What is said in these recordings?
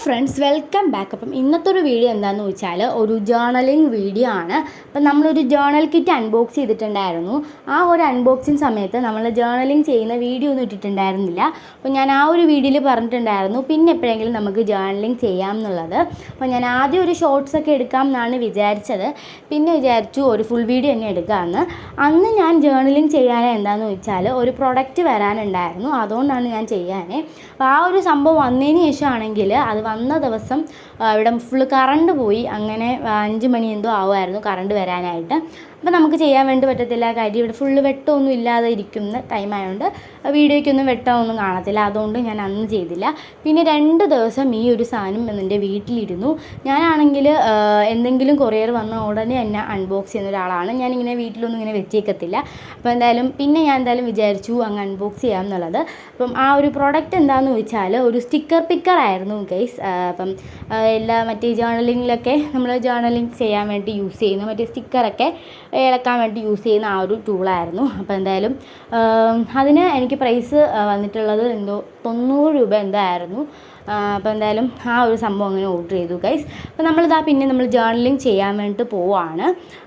Friends, welcome back. അപ്പം ഇന്നത്തെ ഒരു വീഡിയോ എന്താണെന്ന് വെച്ചാൽ ഒരു ജേർണലിംഗ് വീഡിയോ ആണ്. അപ്പം നമ്മളൊരു ജേർണൽ കിറ്റ് അൺബോക്സ് ചെയ്തിട്ടുണ്ടായിരുന്നു. ആ ഒരു അൺബോക്സിങ് സമയത്ത് നമ്മൾ ജേർണലിംഗ് ചെയ്യുന്ന വീഡിയോ ഒന്നും ഇട്ടിട്ടുണ്ടായിരുന്നില്ല. അപ്പോൾ ഞാൻ ആ ഒരു വീഡിയോയിൽ പറഞ്ഞിട്ടുണ്ടായിരുന്നു പിന്നെ എപ്പോഴെങ്കിലും നമുക്ക് ജേർണലിംഗ് ചെയ്യാം എന്നുള്ളത്. അപ്പോൾ ഞാൻ ആദ്യം ഒരു ഷോർട്സ് ഒക്കെ എടുക്കാം എന്നാണ് വിചാരിച്ചത്. പിന്നെ വിചാരിച്ചു ഒരു ഫുൾ വീഡിയോ തന്നെ എടുക്കാമെന്ന്. അന്ന് ഞാൻ ജേർണലിംഗ് ചെയ്യാൻ എന്താണെന്ന് വെച്ചാൽ ഒരു പ്രൊഡക്റ്റ് വരാനുണ്ടായിരുന്നു, അതുകൊണ്ടാണ് ഞാൻ ചെയ്യാനേ. അപ്പോൾ ആ ഒരു സംഭവം വന്നതിന് ശേഷമാണെങ്കിൽ അത് വന്ന ദിവസം ഇവിടെ ഫുള്ള് കറണ്ട് പോയി. അങ്ങനെ 5 മണി എന്തോ ആവുമായിരുന്നു കറണ്ട് വരാനായിട്ട്. അപ്പോൾ നമുക്ക് ചെയ്യാൻ വേണ്ടി പറ്റത്തില്ല. കാര്യം ഇവിടെ ഫുള്ള് വെട്ടമൊന്നും ഇല്ലാതെ ഇരിക്കുന്ന ടൈം ആയതുകൊണ്ട് വീഡിയോയ്ക്കൊന്നും വെട്ടമൊന്നും കാണത്തില്ല. അതുകൊണ്ട് ഞാൻ അന്ന് ചെയ്തില്ല. പിന്നെ 2 ദിവസം ഈ ഒരു സാധനം എൻ്റെ വീട്ടിലിരുന്നു. ഞാനാണെങ്കിൽ എന്തെങ്കിലും കൊറിയർ വന്ന ഉടനെ തന്നെ അൺബോക്സ് ചെയ്യുന്ന ഒരാളാണ്. ഞാനിങ്ങനെ വീട്ടിലൊന്നും ഇങ്ങനെ വെച്ചേക്കത്തില്ല. അപ്പോൾ പിന്നെ ഞാൻ വിചാരിച്ചു അങ്ങ് അൺബോക്സ് ചെയ്യാം എന്നുള്ളത്. അപ്പം ആ ഒരു പ്രോഡക്റ്റ് എന്താണെന്ന് വെച്ചാൽ ഒരു സ്റ്റിക്കർ പിക്കർ ആയിരുന്നു ഗൈസ്. അപ്പം മറ്റേ ജേർണലിങ്ങിലൊക്കെ നമ്മൾ ജേർണലിംഗ് ചെയ്യാൻ വേണ്ടി യൂസ് ചെയ്യുന്ന മറ്റേ സ്റ്റിക്കറൊക്കെ ഇളക്കാൻ വേണ്ടി യൂസ് ചെയ്യുന്ന ആ ഒരു ടൂളായിരുന്നു. അപ്പോൾ അതിന് എനിക്ക് പ്രൈസ് വന്നിട്ടുള്ളത് എന്തോ 90 രൂപ എന്തായിരുന്നു. അപ്പോൾ ആ ഒരു സംഭവം അങ്ങനെ ഓർഡർ ചെയ്തു ഗൈസ്. അപ്പോൾ നമ്മൾ ജേർണലിംഗ് ചെയ്യാൻ വേണ്ടിയിട്ട് പോവുകയാണ്.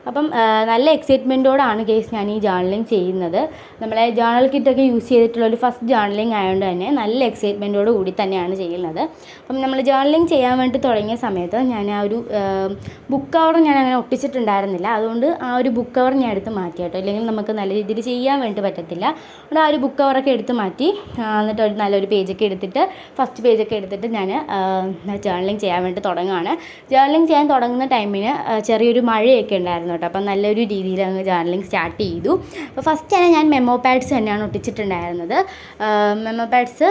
അപ്പം നല്ല എക്സൈറ്റ്മെൻറ്റോടാണ് ഗൈസ് ഞാൻ ഈ ജേർണലിംഗ് ചെയ്യുന്നത്. നമ്മളെ ജേർണൽ കിറ്റൊക്കെ യൂസ് ചെയ്തിട്ടുള്ളൊരു ഫസ്റ്റ് ജേർണലിംഗ് ആയതുകൊണ്ട് തന്നെ നല്ല എക്സൈറ്റ്മെൻറ്റോട് കൂടി തന്നെയാണ് ചെയ്യുന്നത്. അപ്പം നമ്മൾ ജേർണലിംഗ് ചെയ്യാൻ വേണ്ടി തുടങ്ങിയ സമയത്ത് ഞാൻ ആ ഒരു ബുക്ക് കവർ ഞാൻ അങ്ങനെ ഒട്ടിച്ചിട്ടുണ്ടായിരുന്നില്ല. അതുകൊണ്ട് ആ ഒരു ബുക്ക് കവർ ഞാൻ എടുത്ത് മാറ്റി കേട്ടോ, ഇല്ലെങ്കിൽ നമുക്ക് നല്ല രീതിയിൽ ചെയ്യാൻ വേണ്ടി പറ്റത്തില്ല. അതുകൊണ്ട് ആ ഒരു ബുക്ക് കവറൊക്കെ എടുത്ത് മാറ്റി എന്നിട്ട് നല്ലൊരു പേജൊക്കെ എടുത്തിട്ട് ഫസ്റ്റ് പേജൊക്കെ എടുത്തിട്ട് ഞാൻ ജേർണലിംഗ് ചെയ്യാൻ വേണ്ടി തുടങ്ങുകയാണ്. ജേർണലിംഗ് ചെയ്യാൻ തുടങ്ങുന്ന ടൈമിന് ചെറിയൊരു മഴയൊക്കെ ഉണ്ടായിരുന്നു കേട്ടോ. അപ്പം നല്ലൊരു രീതിയിൽ അങ്ങ് ജേർണലിംഗ് സ്റ്റാർട്ട് ചെയ്തു. അപ്പോൾ ഫസ്റ്റ് തന്നെ ഞാൻ മെമ്മോ പാഡ്സ് തന്നെയാണ് ഒട്ടിച്ചിട്ടുണ്ടായിരുന്നത്. മെമ്മോ പാഡ്സ്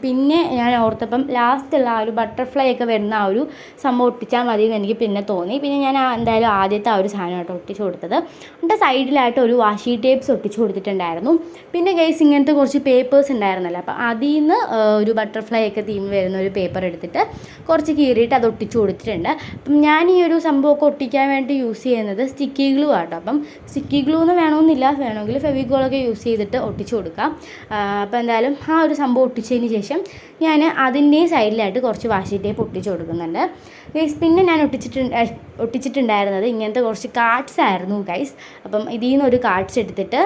പിന്നെ ഞാൻ ഓർത്തപ്പം ലാസ്റ്റുള്ള ആ ഒരു ബട്ടർഫ്ലൈ ഒക്കെ വരുന്ന ആ ഒരു സംഭവം ഒട്ടിച്ചാൽ മതി എന്ന് എനിക്ക് പിന്നെ തോന്നി. പിന്നെ ഞാൻ എന്തായാലും ആദ്യത്തെ ആ ഒരു സാധനമായിട്ട് ഒട്ടിച്ചു കൊടുത്തത്. എന്നിട്ട് സൈഡിലായിട്ട് ഒരു വാഷി ടേപ്സ് ഒട്ടിച്ചു കൊടുത്തിട്ടുണ്ടായിരുന്നു. പിന്നെ ഗൈസ് ഇങ്ങനത്തെ കുറച്ച് പേപ്പേഴ്സ് ഉണ്ടായിരുന്നല്ലോ, അപ്പോൾ അതിൽ നിന്ന് ഒരു ബട്ടർഫ്ലൈ ഒക്കെ തീം വരുന്ന ഒരു പേപ്പർ എടുത്തിട്ട് കുറച്ച് കീറിയിട്ട് അത് ഒട്ടിച്ചു കൊടുത്തിട്ടുണ്ട്. അപ്പം ഞാൻ ഈ ഒരു സംഭവമൊക്കെ ഒട്ടിക്കാൻ വേണ്ടി യൂസ് ചെയ്യുന്നത് സ്റ്റിക്കി ഗ്ലൂ ആട്ടോ. അപ്പം സ്റ്റിക്കി ഗ്ലൂ ഒന്നും വേണമെന്നില്ല, വേണമെങ്കിൽ ഫെവിക്കോളൊക്കെ യൂസ് ചെയ്തിട്ട് ഒട്ടിച്ചു കൊടുക്കാം. അപ്പോൾ ആ ഒരു സംഭവം ഒട്ടിച്ചതിന് ശേഷം ഞാൻ അതിൻ്റെയും സൈഡിലായിട്ട് കുറച്ച് വാഷി ടേപ്പ് ഒട്ടിച്ചു കൊടുക്കുന്നുണ്ട് ഗൈസ്. പിന്നെ ഞാൻ ഒട്ടിച്ചിട്ടുണ്ടായിരുന്നത് ഇങ്ങനത്തെ കുറച്ച് കാർഡ്സ് ആയിരുന്നു ഗൈസ്. അപ്പം ഇതിൽ നിന്ന് ഒരു കാർഡ്സ് എടുത്തിട്ട്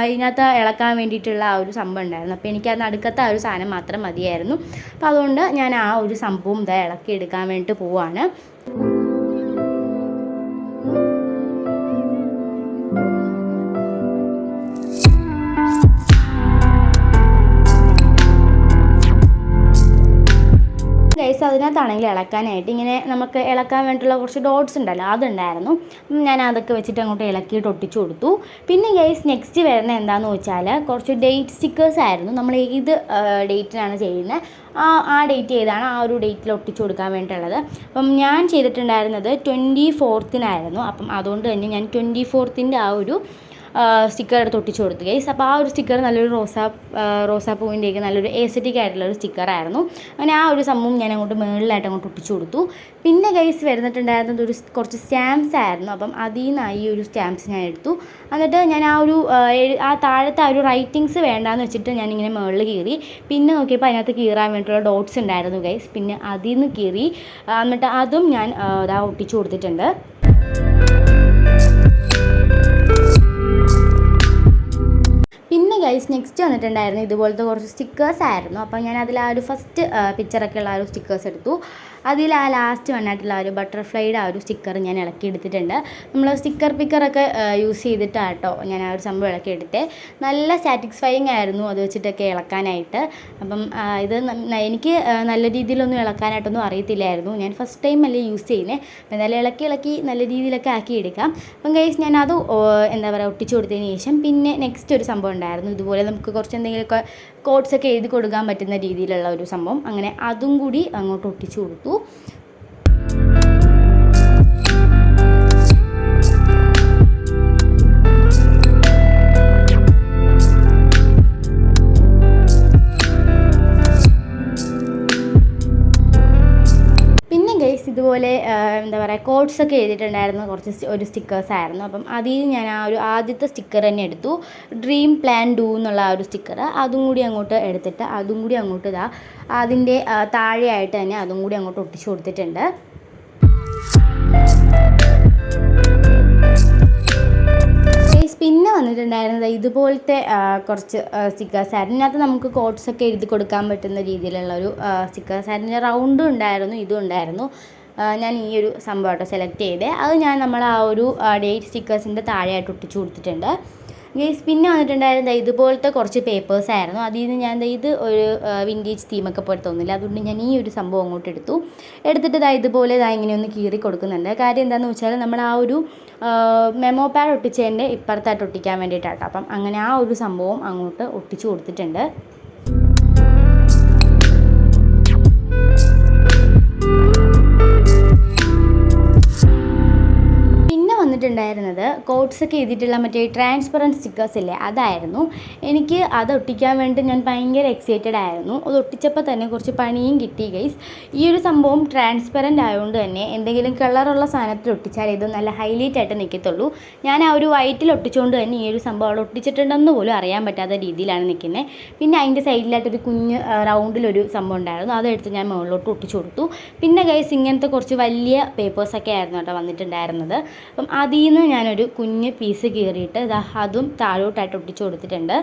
ഇതിനകത്ത് ഇളക്കാൻ വേണ്ടിയിട്ടുള്ള ആ ഒരു സംഭവം ഉണ്ടായിരുന്നു. അപ്പോൾ എനിക്ക് അത് നടുക്കത്തെ ആ ഒരു സാധനം മാത്രം മതിയായിരുന്നു. അപ്പോൾ അതുകൊണ്ട് ഞാൻ ആ ഒരു സംഭവം ഇളക്കി എടുക്കാൻ വേണ്ടിയിട്ട് പോവാണ്. ഗൈസ് അതിനകത്താണെങ്കിൽ ഇളക്കാനായിട്ട് ഇങ്ങനെ നമുക്ക് ഇളക്കാൻ വേണ്ടിയിട്ടുള്ള കുറച്ച് ഡോട്ട്സ് ഉണ്ടല്ലോ, അതുണ്ടായിരുന്നു. ഞാൻ അതൊക്കെ വെച്ചിട്ട് അങ്ങോട്ട് ഇളക്കിയിട്ട് ഒട്ടിച്ചു കൊടുത്തു. പിന്നെ ഗൈസ് നെക്സ്റ്റ് വരുന്നത് എന്താണെന്ന് വെച്ചാൽ കുറച്ച് ഡേറ്റ് സ്റ്റിക്കേഴ്സ് ആയിരുന്നു. നമ്മൾ ഏത് ഡേറ്റിനാണ് ചെയ്യുന്നത് ആ ഡേറ്റ് ഏതാണ് ആ ഒരു ഡേറ്റിൽ ഒട്ടിച്ചു കൊടുക്കാൻ വേണ്ടിയിട്ടുള്ളത്. അപ്പം ഞാൻ ചെയ്തിട്ടുണ്ടായിരുന്നത് 24-നായിരുന്നു. അപ്പം അതുകൊണ്ട് തന്നെ ഞാൻ 24-ൻ്റെ ആ ഒരു സ്റ്റിക്കർ എടുത്ത് ഒട്ടിച്ചു കൊടുത്തു ഗൈസ്. അപ്പോൾ ആ ഒരു സ്റ്റിക്കർ നല്ലൊരു റോസാപ്പൂവിൻ്റെയൊക്കെ നല്ലൊരു എസ്തെറ്റിക് ആയിട്ടുള്ളൊരു സ്റ്റിക്കറായിരുന്നു. അങ്ങനെ ആ ഒരു സംഭവം ഞാൻ അങ്ങോട്ട് മുകളിലായിട്ട് അങ്ങോട്ട് ഒട്ടിച്ചു കൊടുത്തു. പിന്നെ ഗൈസ് വരുന്നിട്ടുണ്ടായിരുന്നത് കുറച്ച് സ്റ്റാമ്പ്സ് ആയിരുന്നു. അപ്പം അതിൽ നിന്ന് ഈ ഒരു സ്റ്റാമ്പ്സ് ഞാൻ എടുത്തു. എന്നിട്ട് ഞാൻ ആ താഴത്തെ ആ ഒരു റൈറ്റിങ്സ് വേണ്ടാന്ന് വെച്ചിട്ട് ഞാനിങ്ങനെ മുകളിൽ കീറി. പിന്നെ നോക്കിയപ്പോൾ അതിനകത്ത് കീറാൻ വേണ്ടിയിട്ടുള്ള ഡോട്ട്സ് ഉണ്ടായിരുന്നു ഗൈസ്. പിന്നെ അതിൽ നിന്ന് കീറി എന്നിട്ട് അതും ഞാൻ ഒട്ടിച്ചു കൊടുത്തിട്ടുണ്ട്. പിന്നെ ഗൈസ് നെക്സ്റ്റ് വന്നിട്ടുണ്ടായിരുന്നു ഇതുപോലത്തെ കുറച്ച് സ്റ്റിക്കേഴ്സ് ആയിരുന്നു. അപ്പോൾ ഞാൻ അതിൽ ആ ഒരു ഫസ്റ്റ് പിക്ചറൊക്കെ ഉള്ള ആ ഒരു സ്റ്റിക്കേഴ്സ് എടുത്തു. അതിൽ ആ ലാസ്റ്റ് വന്നിട്ടുള്ള ആ ഒരു ബട്ടർഫ്ലൈയുടെ ആ ഒരു സ്റ്റിക്കർ ഞാൻ ഇളക്കി എടുത്തിട്ടുണ്ട്. നമ്മൾ സ്റ്റിക്കർ പിക്കറൊക്കെ യൂസ് ചെയ്തിട്ടാട്ടോ ഞാൻ ആ ഒരു സംഭവം ഇളക്കി എടുത്തേ. നല്ല സാറ്റിസ്ഫൈയിങ് ആയിരുന്നു അത് വെച്ചിട്ടൊക്കെ ഇളക്കാനായിട്ട്. അപ്പം ഇത് എനിക്ക് നല്ല രീതിയിലൊന്നും ഇളക്കാനായിട്ടൊന്നും അറിയത്തില്ലായിരുന്നു. ഞാൻ ഫസ്റ്റ് ടൈം അല്ലേ യൂസ് ചെയ്യുന്നത്. അപ്പോൾ എന്തായാലും ഇളക്കി നല്ല രീതിയിലൊക്കെ ആക്കി എടുക്കാം. അപ്പം ഗൈസ് ഞാൻ അത് ഒട്ടിച്ചു കൊടുത്തതിന് ശേഷം പിന്നെ നെക്സ്റ്റ് ഒരു സംഭവം ഉണ്ടായിരുന്നു. ഇതുപോലെ നമുക്ക് കുറച്ച് എന്തെങ്കിലുമൊക്കെ കോഡ്സൊക്കെ എഴുതി കൊടുക്കാൻ പറ്റുന്ന രീതിയിലുള്ള ഒരു സംഭവം. അങ്ങനെ അതും കൂടി അങ്ങോട്ട് ഒട്ടിച്ചു കൊടുത്തു. ഇതുപോലെ എന്താ പറയുക കോഡ്സൊക്കെ എഴുതിയിട്ടുണ്ടായിരുന്ന ഒരു സ്റ്റിക്കേഴ്സായിരുന്നു. അപ്പം അതിൽ നിന്ന് ഞാൻ ആ ഒരു ആദ്യത്തെ സ്റ്റിക്കർ തന്നെ എടുത്തു, ഡ്രീം പ്ലാൻ ഡു എന്നുള്ള ആ ഒരു സ്റ്റിക്കർ. അതും കൂടി അങ്ങോട്ട് എടുത്തിട്ട് അതും കൂടി അങ്ങോട്ട് അതിൻ്റെ താഴെയായിട്ട് തന്നെ അതും കൂടി അങ്ങോട്ട് ഒട്ടിച്ചു കൊടുത്തിട്ടുണ്ട്. പിന്നെ വന്നിട്ടുണ്ടായിരുന്നത് ഇതുപോലത്തെ കുറച്ച് സ്റ്റിക്കേഴ്സായിരുന്നു. ഇതിനകത്ത് നമുക്ക് കോഡ്സൊക്കെ എഴുതി കൊടുക്കാൻ പറ്റുന്ന രീതിയിലുള്ളൊരു സ്റ്റിക്കേഴ്സായിരുന്നു. റൗണ്ടും ഉണ്ടായിരുന്നു, ഇതും ഉണ്ടായിരുന്നു. ഞാൻ ഈ ഒരു സംഭവമായിട്ട് സെലക്ട് ചെയ്തേ. അത് ഞാൻ നമ്മൾ ആ ഒരു ഡേറ്റ് സ്റ്റിക്കേഴ്സിൻ്റെ താഴെയായിട്ട് ഒട്ടിച്ചു കൊടുത്തിട്ടുണ്ട്. ഗൈസ് പിന്നെ വന്നിട്ടുണ്ടായിരുന്നത് ഇതുപോലത്തെ കുറച്ച് പേപ്പേഴ്സായിരുന്നു. അതിൽ നിന്ന് ഞാൻ ഇത് ഒരു വിൻറ്റേജ് തീമൊക്കെ പോലെ തോന്നില്ല, അതുകൊണ്ട് ഞാൻ ഈ ഒരു സംഭവം അങ്ങോട്ട് എടുത്തിട്ട് ഇതുപോലെ ഇങ്ങനെ ഒന്ന് കീറി കൊടുക്കുന്നുണ്ട്. കാര്യം എന്താണെന്ന് വെച്ചാൽ നമ്മൾ ആ ഒരു മെമോ പാഡ് ഒട്ടിച്ചതിൻ്റെ ഇപ്പുറത്തായിട്ട് ഒട്ടിക്കാൻ വേണ്ടിയിട്ടാട്ടോ. അപ്പം അങ്ങനെ ആ ഒരു സംഭവം അങ്ങോട്ട് ഒട്ടിച്ചു കൊടുത്തിട്ടുണ്ട്. വന്നിട്ടുണ്ടായിരുന്നത് കോഡ്സൊക്കെ എഴുതിയിട്ടുള്ള മറ്റേ ട്രാൻസ്പെറൻറ്റ് സ്റ്റിക്കേഴ്സ് ഇല്ലേ, അതായിരുന്നു. എനിക്ക് അത് ഒട്ടിക്കാൻ വേണ്ടി ഞാൻ ഭയങ്കര എക്സൈറ്റഡ് ആയിരുന്നു. അത് ഒട്ടിച്ചപ്പോൾ തന്നെ കുറച്ച് പണിയും കിട്ടി ഗൈസ്. ഈ ഒരു സംഭവം ട്രാൻസ്പെറൻ്റ് ആയതുകൊണ്ട് തന്നെ എന്തെങ്കിലും കളറുള്ള സാധനത്തിൽ ഒട്ടിച്ചാൽ ഇത് നല്ല ഹൈലൈറ്റ് ആയിട്ട് നിൽക്കത്തുള്ളൂ. ഞാൻ ആ ഒരു വൈറ്റിൽ ഒട്ടിച്ചുകൊണ്ട് തന്നെ ഈ ഒരു സംഭവം അവിടെ ഒട്ടിച്ചിട്ടുണ്ടെന്ന് പോലും അറിയാൻ പറ്റാത്ത രീതിയിലാണ് നിൽക്കുന്നത്. പിന്നെ അതിൻ്റെ സൈഡിലായിട്ടൊരു കുഞ്ഞ് റൗണ്ടിലൊരു സംഭവം ഉണ്ടായിരുന്നു, അതെടുത്ത് ഞാൻ മുകളിലോട്ട് ഒട്ടിച്ചു കൊടുത്തു. പിന്നെ ഗൈസ് ഇങ്ങനത്തെ കുറച്ച് വലിയ പേപ്പേഴ്സൊക്കെ ആയിരുന്നു കേട്ടോ വന്നിട്ടുണ്ടായിരുന്നത്. അപ്പം അതിൽ നിന്ന് ഞാനൊരു കുഞ്ഞ് പീസ് കീറിയിട്ട് അതും താഴോട്ടായിട്ട് ഒട്ടിച്ചു കൊടുത്തിട്ടുണ്ട്.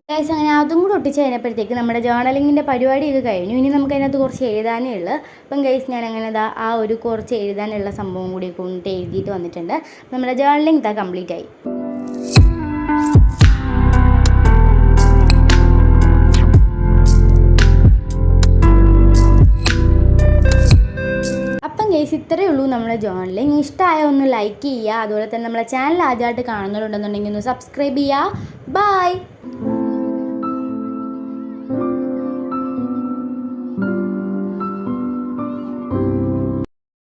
ഗൈസ് അങ്ങനെ അതും കൂടി ഒട്ടിച്ച് കഴിഞ്ഞപ്പോഴത്തേക്ക് നമ്മുടെ ജേർണലിങ്ങിൻ്റെ പരിപാടിയൊക്കെ കഴിഞ്ഞു. ഇനി നമുക്ക് അതിനകത്ത് കുറച്ച് എഴുതാനേ ഉള്ളൂ. അപ്പം ഗൈസ് ഞാൻ അങ്ങനെ ആ ഒരു കുറച്ച് എഴുതാനുള്ള സംഭവം കൂടി കൊണ്ടിട്ട് എഴുതിയിട്ട് വന്നിട്ടുണ്ട്. നമ്മുടെ ജേർണലിങ് കംപ്ലീറ്റ് ആയി. ഗൈസ് ഇത്രയേ ഉള്ളൂ നമ്മുടെ ജേർണലിങ്. ഇഷ്ടമായ ഒന്ന് ലൈക്ക് ചെയ്യുക. അതുപോലെ തന്നെ നമ്മളെ ചാനൽ ആദ്യമായിട്ട് കാണുന്നവരുണ്ടെന്നുണ്ടെങ്കിൽ ഒന്ന് സബ്സ്ക്രൈബ് ചെയ്യുക. ബൈ.